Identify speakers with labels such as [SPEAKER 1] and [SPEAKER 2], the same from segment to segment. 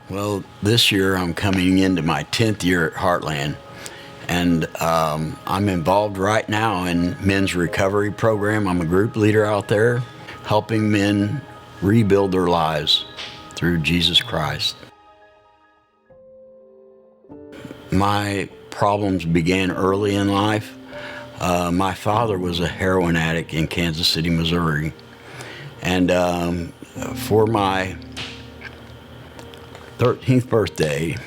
[SPEAKER 1] Well, this year I'm coming into my 10th year at Heartland, and I'm involved right now in men's recovery program. I'm a group leader out there helping men rebuild their lives through Jesus Christ. My problems began early in life. My father was a heroin addict in Kansas City, Missouri, and for my 13th birthday,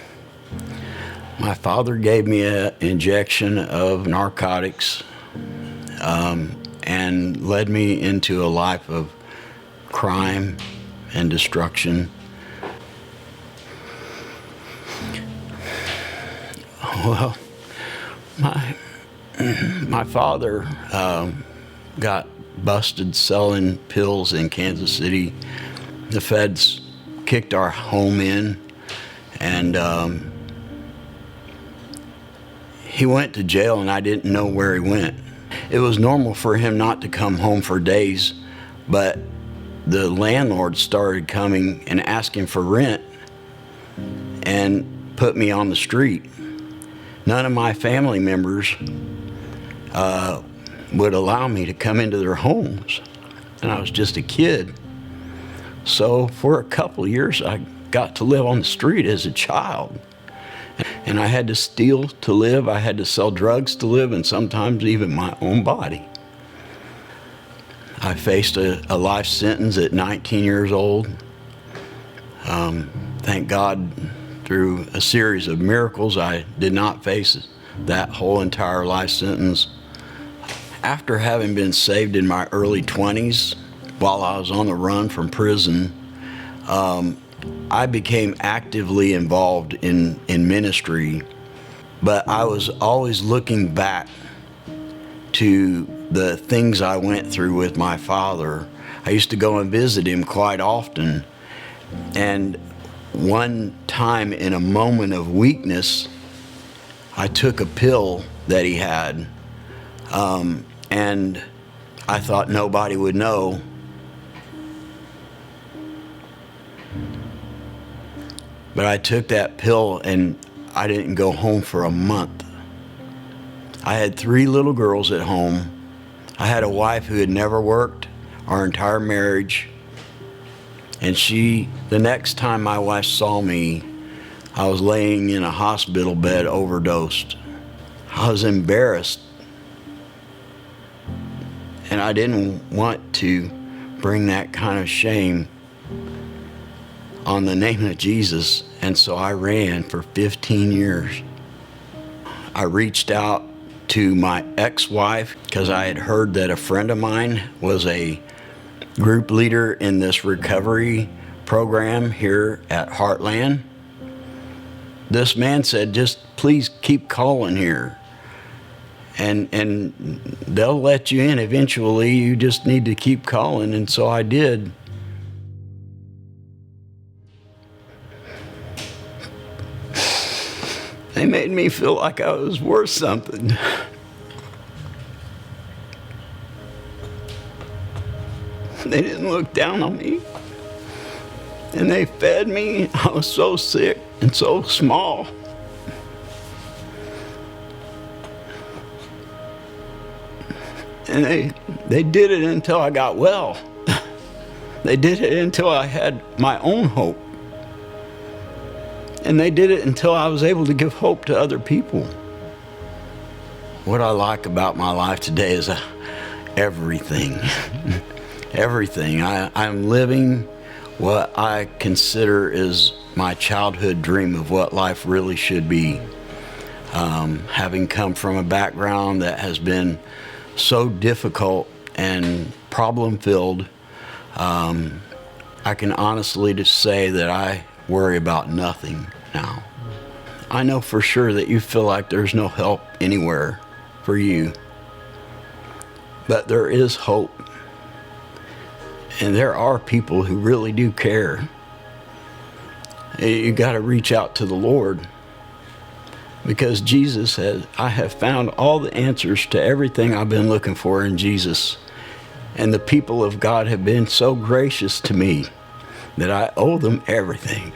[SPEAKER 1] my father gave me an injection of narcotics and led me into a life of crime and destruction. Well, my father got busted selling pills in Kansas City. The feds kicked our home in, and he went to jail, and I didn't know where he went. It was normal for him not to come home for days, but the landlord started coming and asking for rent and put me on the street. None of my family members would allow me to come into their homes, and I was just a kid. So for a couple of years, I got to live on the street as a child. And I had to steal to live, I had to sell drugs to live, and sometimes even my own body. I faced a life sentence at 19 years old. Thank God, through a series of miracles, I did not face that whole entire life sentence. After having been saved in my early 20s, while I was on the run from prison, I became actively involved in ministry, but I was always looking back to the things I went through with my father. I used to go and visit him quite often, and one time in a moment of weakness, I took a pill that he had, and I thought nobody would know. But I took that pill and I didn't go home for a month. I had 3 little girls at home. I had a wife who had never worked our entire marriage. And the next time my wife saw me, I was laying in a hospital bed overdosed. I was embarrassed. And I didn't want to bring that kind of shame on the name of Jesus, and so I ran for 15 years. I reached out to my ex-wife because I had heard that a friend of mine was a group leader in this recovery program here at Heartland. This man said, just please keep calling here, and they'll let you in eventually. You just need to keep calling, and so I did. They made me feel like I was worth something. They didn't look down on me. And they fed me. I was so sick and so small. And they did it until I got well. They did it until I had my own hope. And they did it until I was able to give hope to other people. What I like about my life today is everything. Everything. I'm living what I consider is my childhood dream of what life really should be. Having come from a background that has been so difficult and problem-filled, I can honestly just say that I worry about nothing now. I know for sure that you feel like there's no help anywhere for you, but there is hope, and there are people who really do care. You got to reach out to the Lord, because Jesus said, I have found all the answers to everything I've been looking for in Jesus. And the people of God have been so gracious to me that I owe them everything.